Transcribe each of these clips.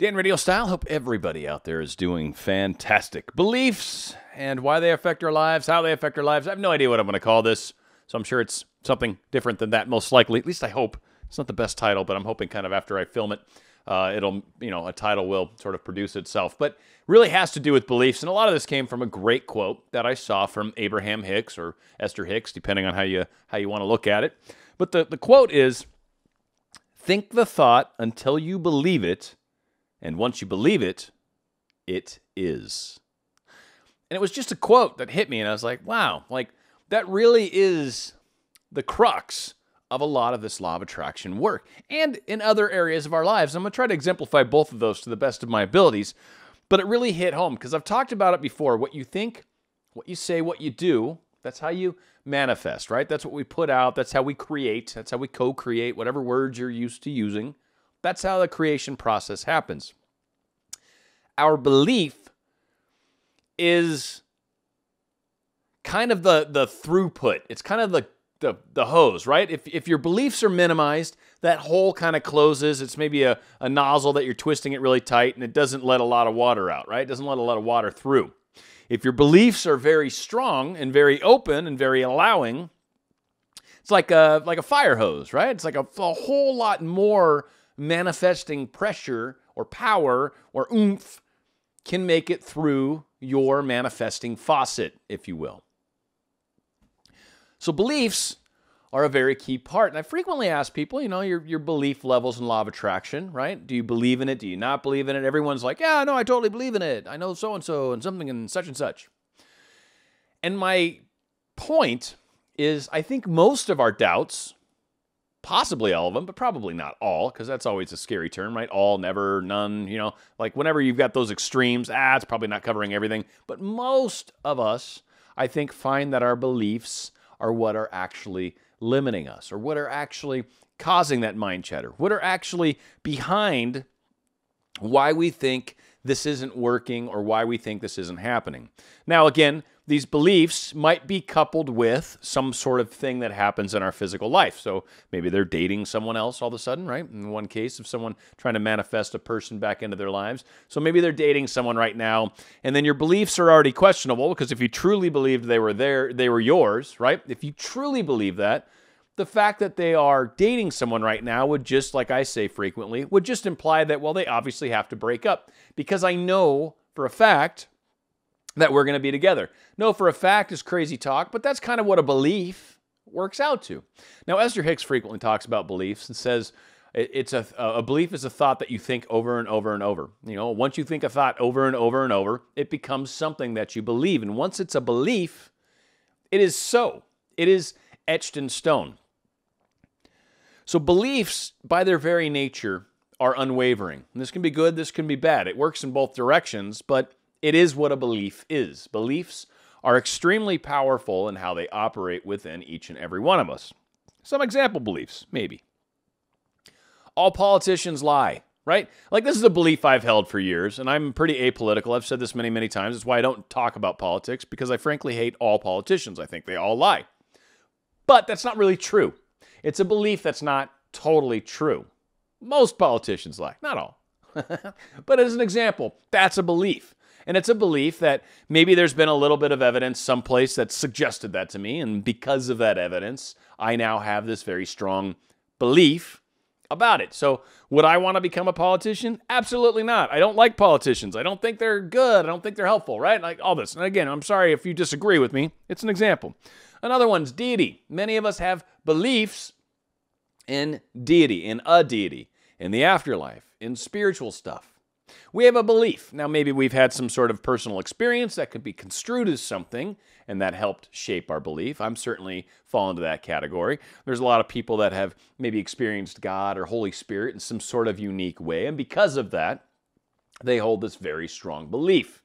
Dan RadioStyle, hope everybody out there is doing fantastic. Beliefs and why they affect our lives, how they affect our lives. I have no idea what I'm going to call this, so I'm sure it's something different than that, most likely. At least I hope. It's not the best title, but I'm hoping kind of after I film it, a title will sort of produce itself. But really has to do with beliefs, and a lot of this came from a great quote that I saw from Abraham Hicks or Esther Hicks, depending on how you want to look at it. But the quote is, "Think the thought until you believe it, and once you believe it, it is." And it was just a quote that hit me, and I was like, wow, like that really is the crux of a lot of this law of attraction work. And in other areas of our lives, I'm going to try to exemplify both of those to the best of my abilities, but it really hit home because I've talked about it before. What you think, what you say, what you do, that's how you manifest, right? That's what we put out. That's how we create. That's how we co-create, whatever words you're used to using. That's how the creation process happens. Our belief is kind of the throughput. It's kind of the hose, right? If your beliefs are minimized, that hole kind of closes. It's maybe a nozzle that you're twisting it really tight, and it doesn't let a lot of water out, right? It doesn't let a lot of water through. If your beliefs are very strong and very open and very allowing, it's like a fire hose, right? It's like a whole lot more manifesting pressure or power or oomph can make it through your manifesting faucet, if you will. So beliefs are a very key part. And I frequently ask people, your belief levels in law of attraction, right? Do you believe in it? Do you not believe in it? Everyone's like, yeah, no, I totally believe in it. I know so-and-so and something and such and such. And my point is, I think most of our doubts, possibly all of them, but probably not all, because that's always a scary term, right? All, never, none, like whenever you've got those extremes, it's probably not covering everything. But most of us, I think, find that our beliefs are what are actually limiting us, or what are actually causing that mind chatter, what are actually behind why we think this isn't working or why we think this isn't happening. Now, again, these beliefs might be coupled with some sort of thing that happens in our physical life. So maybe they're dating someone else all of a sudden, right? In one case of someone trying to manifest a person back into their lives. So maybe they're dating someone right now, and then your beliefs are already questionable, because if you truly believed they were yours, right? If you truly believe that, the fact that they are dating someone right now would just, like I say frequently, would just imply that, well, they obviously have to break up, because I know for a fact that we're going to be together. No, for a fact is crazy talk, but that's kind of what a belief works out to. Now, Esther Hicks frequently talks about beliefs and says it's a belief is a thought that you think over and over and over. Once you think a thought over and over and over, it becomes something that you believe. And once it's a belief, it is so. It is etched in stone. So beliefs, by their very nature, are unwavering. And this can be good, this can be bad. It works in both directions, but it is what a belief is. Beliefs are extremely powerful in how they operate within each and every one of us. Some example beliefs, maybe. All politicians lie, right? Like, this is a belief I've held for years, and I'm pretty apolitical. I've said this many, many times. It's why I don't talk about politics, because I frankly hate all politicians. I think they all lie. But that's not really true. It's a belief that's not totally true. Most politicians lie, not all. But as an example, that's a belief. And it's a belief that maybe there's been a little bit of evidence someplace that suggested that to me, and because of that evidence, I now have this very strong belief about it. So would I want to become a politician? Absolutely not. I don't like politicians. I don't think they're good. I don't think they're helpful, right? Like all this. And again, I'm sorry if you disagree with me. It's an example. Another one's deity. Many of us have beliefs in deity, in a deity, in the afterlife, in spiritual stuff. We have a belief. Now, maybe we've had some sort of personal experience that could be construed as something, and that helped shape our belief. I'm certainly fall into that category. There's a lot of people that have maybe experienced God or Holy Spirit in some sort of unique way, and because of that, they hold this very strong belief.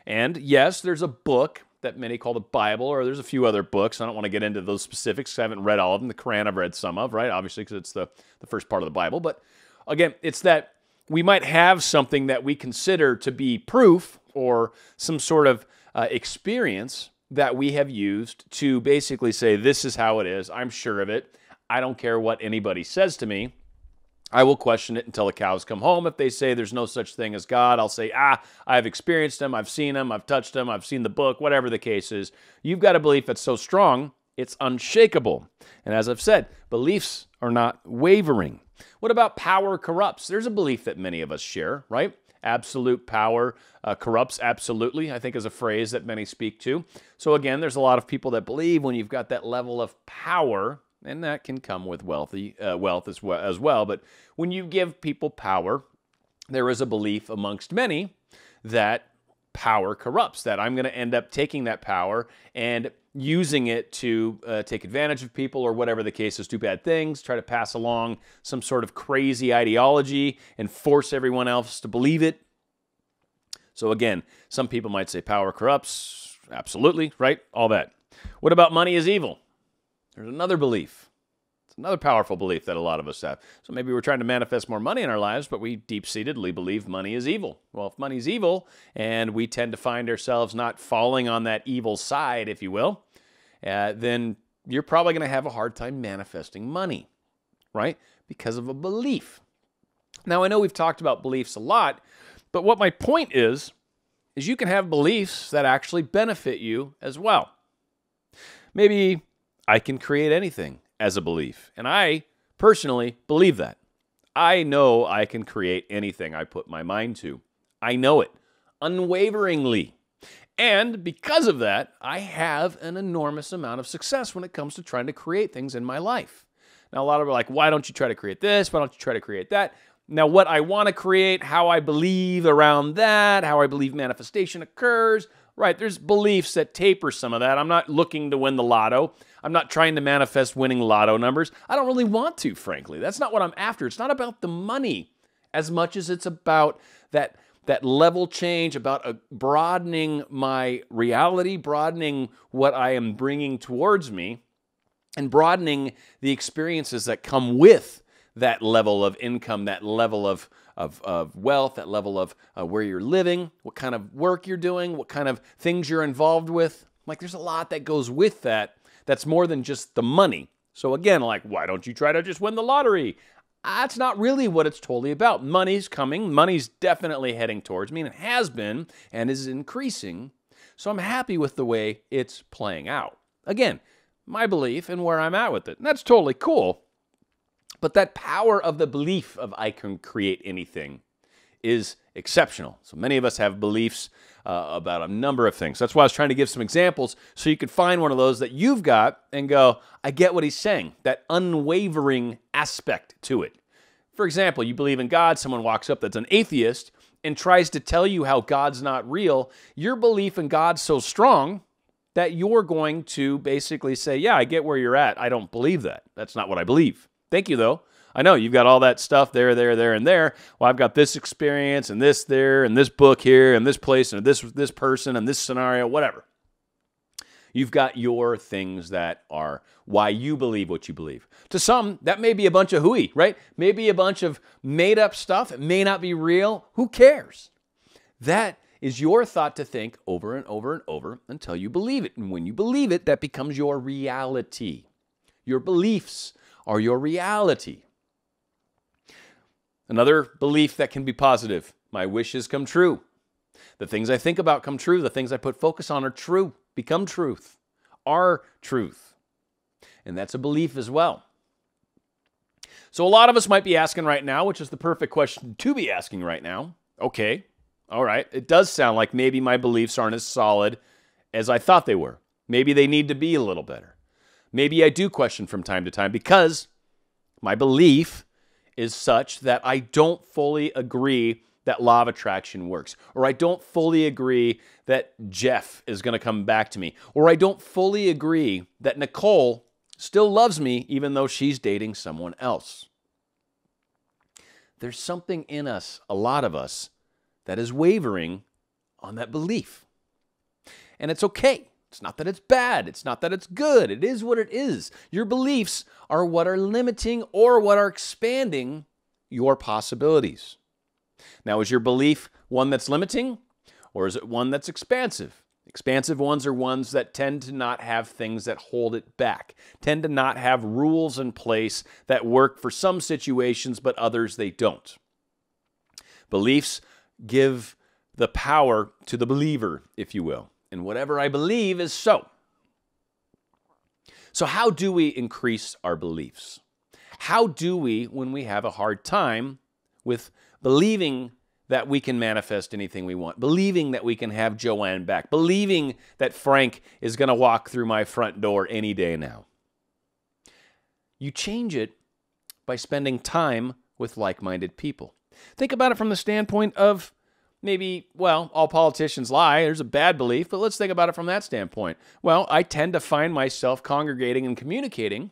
And yes, there's a book that many call the Bible, or there's a few other books. I don't want to get into those specifics. I haven't read all of them. The Quran I've read some of, right? Obviously, because it's the first part of the Bible. But again, it's that we might have something that we consider to be proof or some sort of experience that we have used to basically say, this is how it is. I'm sure of it. I don't care what anybody says to me. I will question it until the cows come home. If they say there's no such thing as God, I'll say, I've experienced him, I've seen him, I've touched him, I've seen the book, whatever the case is. You've got a belief that's so strong, it's unshakable. And as I've said, beliefs are not wavering. What about power corrupts? There's a belief that many of us share, right? Absolute power corrupts absolutely, I think is a phrase that many speak to. So again, there's a lot of people that believe when you've got that level of power, and that can come with wealth as well. But when you give people power, there is a belief amongst many that power corrupts, that I'm going to end up taking that power and using it to take advantage of people or whatever the case is, do bad things, try to pass along some sort of crazy ideology and force everyone else to believe it. So again, some people might say power corrupts. Absolutely, right? All that. What about money is evil? There's another belief. It's another powerful belief that a lot of us have. So maybe we're trying to manifest more money in our lives, but we deep-seatedly believe money is evil. Well, if money's evil, and we tend to find ourselves not falling on that evil side, if you will, then you're probably going to have a hard time manifesting money, right? Because of a belief. Now, I know we've talked about beliefs a lot, but what my point is you can have beliefs that actually benefit you as well. Maybe I can create anything as a belief. And I personally believe that. I know I can create anything I put my mind to. I know it unwaveringly. And because of that, I have an enormous amount of success when it comes to trying to create things in my life. Now, a lot of people are like, why don't you try to create this? Why don't you try to create that? Now, what I want to create, how I believe around that, how I believe manifestation occurs, right, there's beliefs that taper some of that. I'm not looking to win the lotto. I'm not trying to manifest winning lotto numbers. I don't really want to, frankly. That's not what I'm after. It's not about the money as much as it's about that level change, about broadening my reality, broadening what I am bringing towards me, and broadening the experiences that come with that level of income, that level of wealth, that level of where you're living, what kind of work you're doing, what kind of things you're involved with. Like, there's a lot that goes with that that's more than just the money. So again, like, why don't you try to just win the lottery? That's not really what it's totally about. Money's coming. Money's definitely heading towards me, and it has been and is increasing. So I'm happy with the way it's playing out. Again, my belief and where I'm at with it. And that's totally cool. But that power of the belief of I can create anything is exceptional. So many of us have beliefs about a number of things. That's why I was trying to give some examples so you could find one of those that you've got and go, I get what he's saying, that unwavering aspect to it. For example, you believe in God, someone walks up that's an atheist and tries to tell you how God's not real. Your belief in God's so strong that you're going to basically say, yeah, I get where you're at. I don't believe that. That's not what I believe. Thank you, though. I know you've got all that stuff there, and there. Well, I've got this experience and this there and this book here and this place and this person and this scenario, whatever. You've got your things that are why you believe what you believe. To some, that may be a bunch of hooey, right? Maybe a bunch of made-up stuff. It may not be real. Who cares? That is your thought to think over and over and over until you believe it. And when you believe it, that becomes your reality. Your beliefs are your reality. Another belief that can be positive. My wishes come true. The things I think about come true. The things I put focus on are true, become truth, are truth. And that's a belief as well. So a lot of us might be asking right now, which is the perfect question to be asking right now. Okay, all right. It does sound like maybe my beliefs aren't as solid as I thought they were. Maybe they need to be a little better. Maybe I do question from time to time because my belief is such that I don't fully agree that law of attraction works, or I don't fully agree that Jeff is going to come back to me, or I don't fully agree that Nicole still loves me even though she's dating someone else. There's something in us, a lot of us, that is wavering on that belief. And it's okay. It's not that it's bad. It's not that it's good. It is what it is. Your beliefs are what are limiting or what are expanding your possibilities. Now, is your belief one that's limiting or is it one that's expansive? Expansive ones are ones that tend to not have things that hold it back, tend to not have rules in place that work for some situations, but others they don't. Beliefs give the power to the believer, if you will. And whatever I believe is so. So how do we increase our beliefs? How do we, when we have a hard time with believing that we can manifest anything we want, believing that we can have Joanne back, believing that Frank is going to walk through my front door any day now? You change it by spending time with like-minded people. Think about it from the standpoint of maybe, well, all politicians lie. There's a bad belief, but let's think about it from that standpoint. Well, I tend to find myself congregating and communicating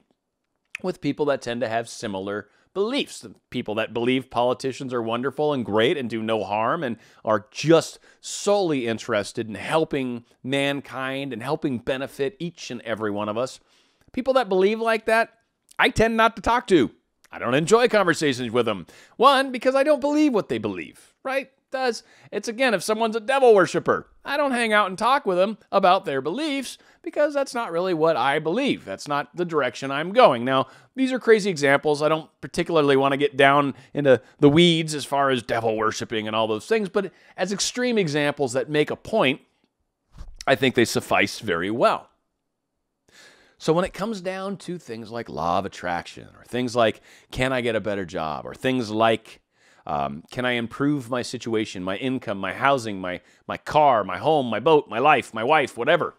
with people that tend to have similar beliefs. The people that believe politicians are wonderful and great and do no harm and are just solely interested in helping mankind and helping benefit each and every one of us. People that believe like that, I tend not to talk to. I don't enjoy conversations with them. One, because I don't believe what they believe, right? It's again, if someone's a devil worshiper, I don't hang out and talk with them about their beliefs because that's not really what I believe. That's not the direction I'm going. Now, these are crazy examples. I don't particularly want to get down into the weeds as far as devil worshiping and all those things, but as extreme examples that make a point, I think they suffice very well. So when it comes down to things like law of attraction or things like, can I get a better job, or things like, can I improve my situation, my income, my housing, my car, my home, my boat, my life, my wife, whatever?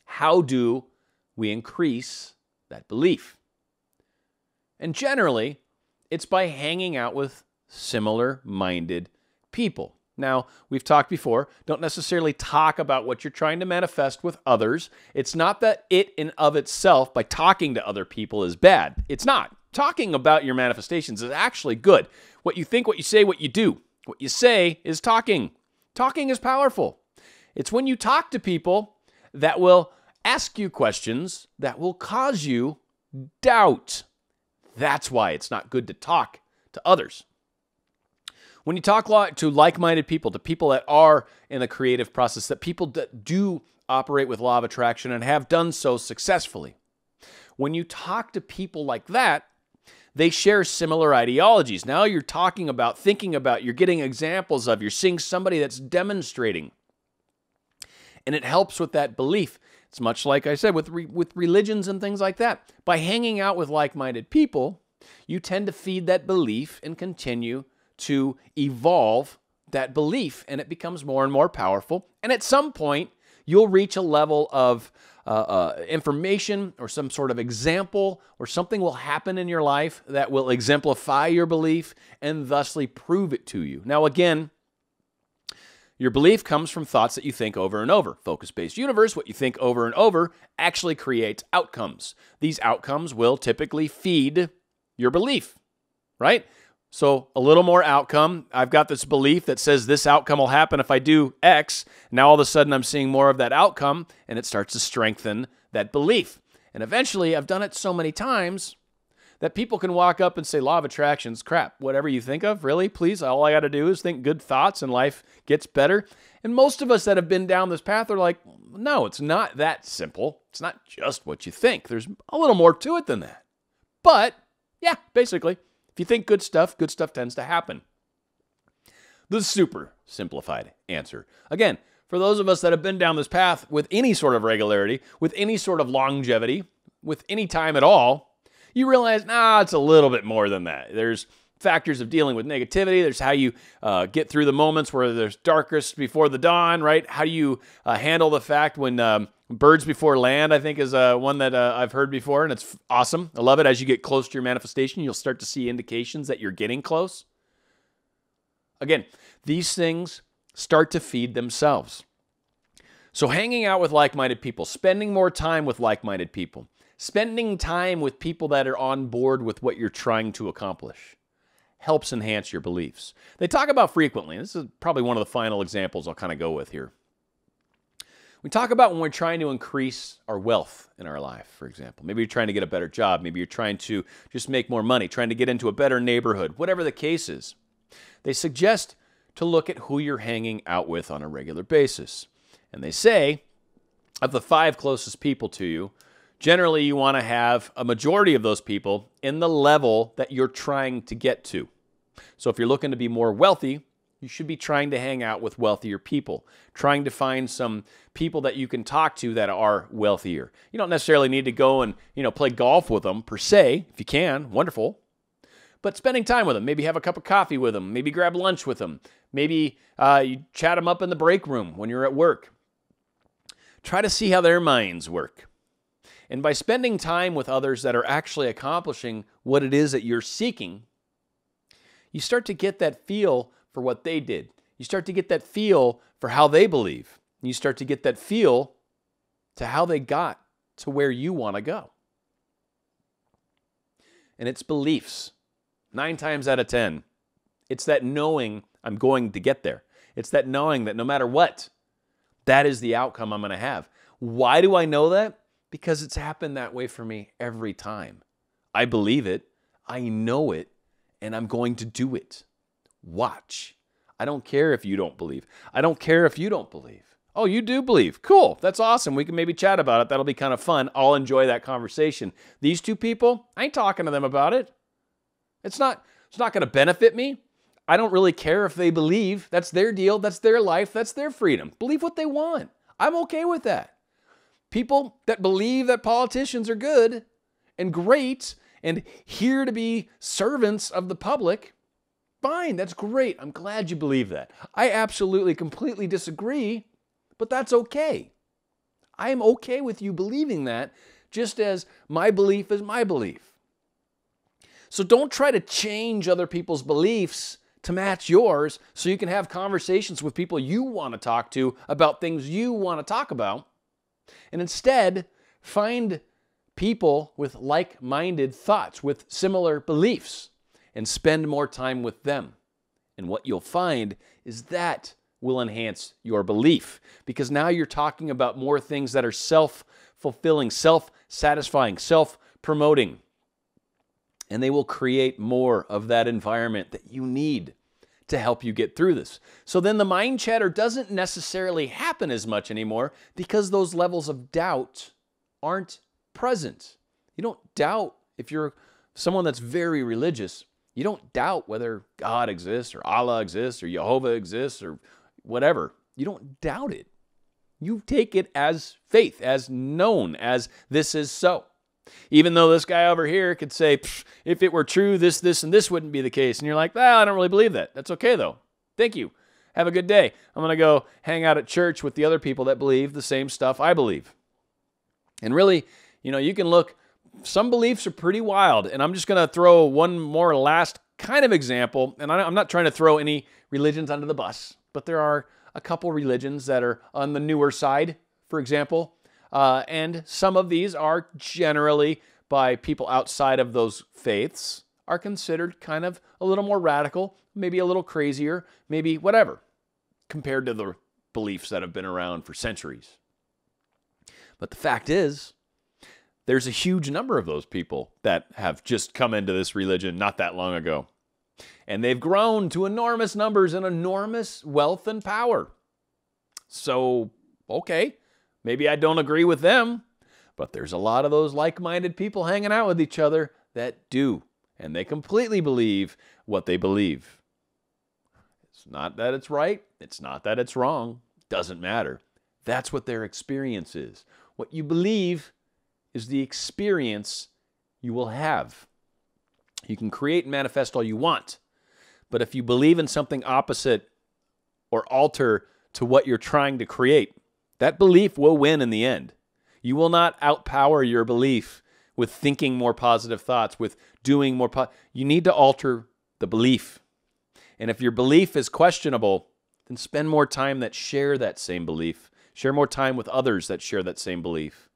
How do we increase that belief? And generally, it's by hanging out with similar-minded people. Now, we've talked before, don't necessarily talk about what you're trying to manifest with others. It's not that it in of itself, by talking to other people, is bad. It's not. Talking about your manifestations is actually good. What you think, what you say, what you do. What you say is talking. Talking is powerful. It's when you talk to people that will ask you questions that will cause you doubt. That's why it's not good to talk to others. When you talk to like-minded people, to people that are in the creative process, that people that do operate with law of attraction and have done so successfully, when you talk to people like that, they share similar ideologies. Now you're talking about, thinking about, you're getting examples of, you're seeing somebody that's demonstrating. And it helps with that belief. It's much like I said with religions and things like that. By hanging out with like-minded people, you tend to feed that belief and continue to evolve that belief, and it becomes more and more powerful. And at some point, you'll reach a level of information or some sort of example, or something will happen in your life that will exemplify your belief and thusly prove it to you. Now, again, your belief comes from thoughts that you think over and over. Focus-based universe, what you think over and over actually creates outcomes. These outcomes will typically feed your belief, right? So a little more outcome. I've got this belief that says this outcome will happen if I do X. Now all of a sudden I'm seeing more of that outcome, and it starts to strengthen that belief. And eventually I've done it so many times that people can walk up and say, law of attraction's crap. Whatever you think of, really, please, all I got to do is think good thoughts and life gets better. And most of us that have been down this path are like, no, it's not that simple. It's not just what you think. There's a little more to it than that. But yeah, basically, if you think good stuff tends to happen. The super simplified answer. Again, for those of us that have been down this path with any sort of regularity, with any sort of longevity, with any time at all, you realize, it's a little bit more than that. There's factors of dealing with negativity. There's how you get through the moments where there's darkest before the dawn, right? How do you handle the fact when birds before land, I think, is one that I've heard before, and it's awesome. I love it. As you get close to your manifestation, you'll start to see indications that you're getting close. Again, these things start to feed themselves. So hanging out with like-minded people, spending more time with like-minded people, spending time with people that are on board with what you're trying to accomplish helps enhance your beliefs. They talk about frequently, and this is probably one of the final examples I'll kind of go with here. We talk about when we're trying to increase our wealth in our life, for example. Maybe you're trying to get a better job. Maybe you're trying to just make more money, trying to get into a better neighborhood, whatever the case is. They suggest to look at who you're hanging out with on a regular basis. And they say, of the 5 closest people to you, generally you want to have a majority of those people in the level that you're trying to get to. So if you're looking to be more wealthy, you should be trying to hang out with wealthier people, trying to find some people that you can talk to that are wealthier. You don't necessarily need to go and, play golf with them per se. If you can, wonderful. But spending time with them, maybe have a cup of coffee with them, maybe grab lunch with them, maybe you chat them up in the break room when you're at work. Try to see how their minds work. And by spending time with others that are actually accomplishing what it is that you're seeking, you start to get that feel for what they did. You start to get that feel for how they believe. You start to get that feel to how they got to where you want to go. And it's beliefs. 9 times out of 10, it's that knowing I'm going to get there. It's that knowing that no matter what, that is the outcome I'm going to have. Why do I know that? Because it's happened that way for me every time. I believe it, I know it, and I'm going to do it. Watch. I don't care if you don't believe. I don't care if you don't believe. Oh, you do believe. Cool. That's awesome. We can maybe chat about it. That'll be kind of fun. I'll enjoy that conversation. These 2 people, I ain't talking to them about it. It's not going to benefit me. I don't really care if they believe. That's their deal. That's their life. That's their freedom. Believe what they want. I'm okay with that. People that believe that politicians are good and great and here to be servants of the public, fine, that's great. I'm glad you believe that. I absolutely, completely disagree, but that's okay. I am okay with you believing that, just as my belief is my belief. So don't try to change other people's beliefs to match yours so you can have conversations with people you want to talk to about things you want to talk about. And instead, find people with like-minded thoughts, with similar beliefs, and spend more time with them. And what you'll find is that will enhance your belief, because now you're talking about more things that are self-fulfilling, self-satisfying, self-promoting. And they will create more of that environment that you need to help you get through this. So then the mind chatter doesn't necessarily happen as much anymore because those levels of doubt aren't present. You don't doubt, if you're someone that's very religious, you don't doubt whether God exists or Allah exists or Jehovah exists or whatever. You don't doubt it. You take it as faith, as known, as this is so. Even though this guy over here could say, if it were true, this, and this wouldn't be the case. And you're like, well, I don't really believe that. That's okay, though. Thank you. Have a good day. I'm going to go hang out at church with the other people that believe the same stuff I believe. And really, you can look, some beliefs are pretty wild. And I'm just going to throw one more last kind of example. And I'm not trying to throw any religions under the bus, but there are a couple religions that are on the newer side, for example. And some of these are generally, by people outside of those faiths, are considered kind of a little more radical, maybe a little crazier, maybe whatever, compared to the beliefs that have been around for centuries. But the fact is, there's a huge number of those people that have just come into this religion not that long ago. And they've grown to enormous numbers and enormous wealth and power. So, okay. Maybe I don't agree with them, but there's a lot of those like-minded people hanging out with each other that do, and they completely believe what they believe. It's not that it's right. It's not that it's wrong. Doesn't matter. That's what their experience is. What you believe is the experience you will have. You can create and manifest all you want, but if you believe in something opposite or alter to what you're trying to create, that belief will win in the end. You will not outpower your belief with thinking more positive thoughts, with doing more you need to alter the belief. And if your belief is questionable, then spend more time that share that same belief. Share more time with others that share that same belief.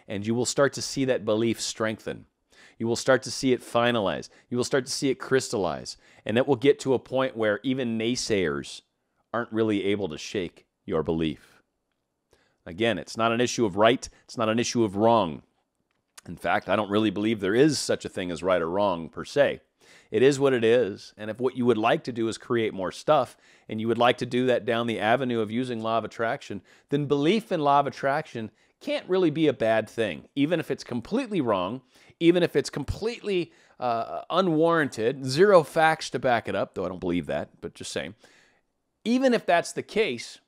And you will start to see that belief strengthen. You will start to see it finalize. You will start to see it crystallize. And it will get to a point where even naysayers aren't really able to shake your belief. Again, it's not an issue of right. It's not an issue of wrong. In fact, I don't really believe there is such a thing as right or wrong per se. It is what it is. And if what you would like to do is create more stuff, and you would like to do that down the avenue of using law of attraction, then belief in law of attraction can't really be a bad thing, even if it's completely wrong, even if it's completely unwarranted, zero facts to back it up, though I don't believe that, but just saying. Even if that's the case,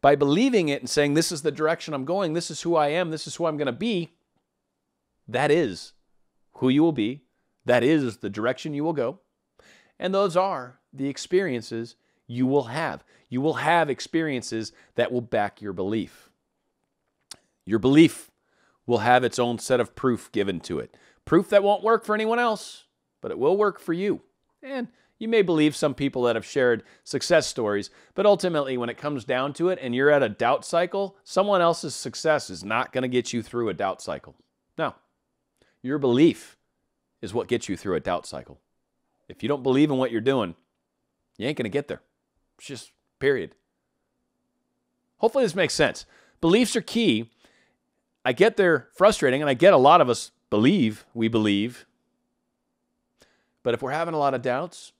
by believing it and saying, this is the direction I'm going, this is who I am, this is who I'm going to be, that is who you will be, that is the direction you will go, and those are the experiences you will have. You will have experiences that will back your belief. Your belief will have its own set of proof given to it. Proof that won't work for anyone else, but it will work for you. And you may believe some people that have shared success stories, but ultimately when it comes down to it and you're at a doubt cycle, someone else's success is not going to get you through a doubt cycle. No, your belief is what gets you through a doubt cycle. If you don't believe in what you're doing, you ain't going to get there. It's just period. Hopefully this makes sense. Beliefs are key. I get they're frustrating, and I get a lot of us we believe. But if we're having a lot of doubts,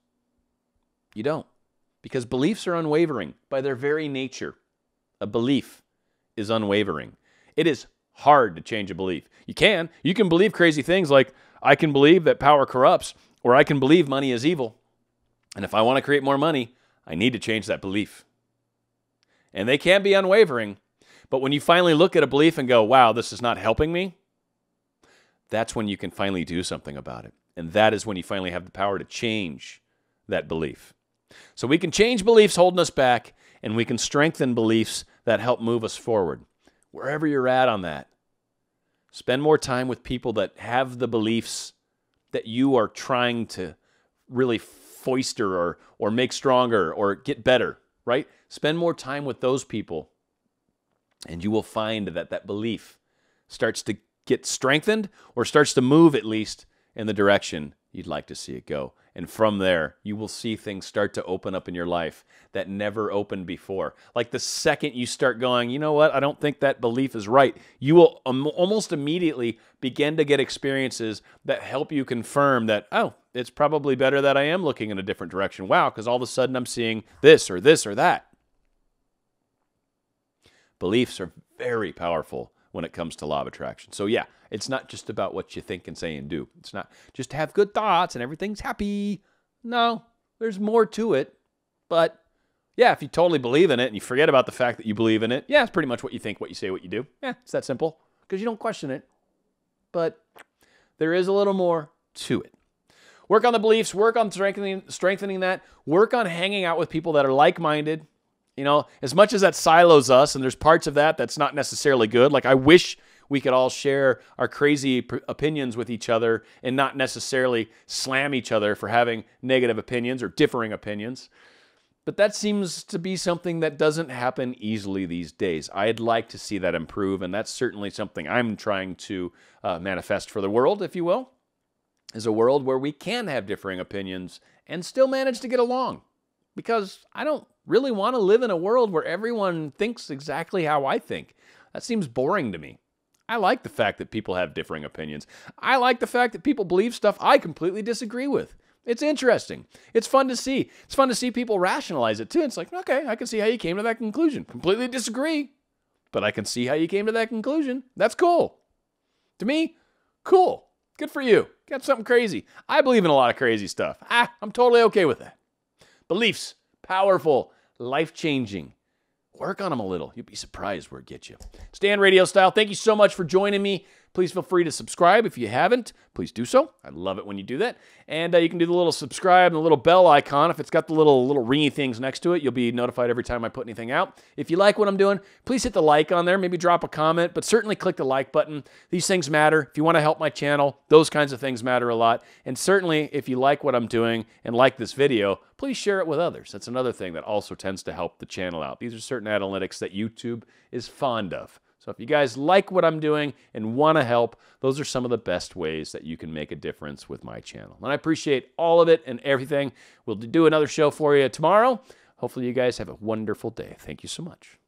you don't. Because beliefs are unwavering by their very nature. A belief is unwavering. It is hard to change a belief. You can believe crazy things like, I can believe that power corrupts, or I can believe money is evil. And if I want to create more money, I need to change that belief. And they can be unwavering. But when you finally look at a belief and go, wow, this is not helping me, that's when you can finally do something about it. And that is when you finally have the power to change that belief. So we can change beliefs holding us back, and we can strengthen beliefs that help move us forward. Wherever you're at on that, spend more time with people that have the beliefs that you are trying to really foster or make stronger or get better, right? Spend more time with those people, and you will find that that belief starts to get strengthened or starts to move at least in the direction you'd like to see it go. And from there, you will see things start to open up in your life that never opened before. Like the second you start going, you know what, I don't think that belief is right, you will almost immediately begin to get experiences that help you confirm that, oh, it's probably better that I am looking in a different direction. Wow, because all of a sudden I'm seeing this or that. Beliefs are very powerful when it comes to law of attraction. So yeah, it's not just about what you think and say and do. It's not just have good thoughts and everything's happy. No, there's more to it. But yeah, if you totally believe in it and you forget about the fact that you believe in it, yeah, it's pretty much what you think, what you say, what you do. Yeah, it's that simple because you don't question it. But there is a little more to it. Work on the beliefs, work on strengthening that, work on hanging out with people that are like-minded. You know, as much as that silos us, and there's parts of that that's not necessarily good. Like I wish we could all share our crazy opinions with each other and not necessarily slam each other for having negative opinions or differing opinions. But that seems to be something that doesn't happen easily these days. I'd like to see that improve, and that's certainly something I'm trying to manifest for the world, if you will, is a world where we can have differing opinions and still manage to get along. Because I don't really want to live in a world where everyone thinks exactly how I think. That seems boring to me. I like the fact that people have differing opinions. I like the fact that people believe stuff I completely disagree with. It's interesting. It's fun to see. It's fun to see people rationalize it too. It's like, okay, I can see how you came to that conclusion. Completely disagree, but I can see how you came to that conclusion. That's cool. To me, cool. Good for you. Got something crazy. I believe in a lot of crazy stuff. I'm totally okay with that. Beliefs, powerful, life-changing. Work on them a little. You'll be surprised where it gets you. Stan Radio Style, thank you so much for joining me. Please feel free to subscribe if you haven't. Please do so. I love it when you do that. And you can do the little subscribe and the little bell icon. If it's got the little ringy things next to it, you'll be notified every time I put anything out. If you like what I'm doing, please hit the like on there. Maybe drop a comment, but certainly click the like button. These things matter. If you want to help my channel, those kinds of things matter a lot. And certainly, if you like what I'm doing and like this video, please share it with others. That's another thing that also tends to help the channel out. These are certain analytics that YouTube is fond of. So if you guys like what I'm doing and want to help, those are some of the best ways that you can make a difference with my channel. And I appreciate all of it and everything. We'll do another show for you tomorrow. Hopefully you guys have a wonderful day. Thank you so much.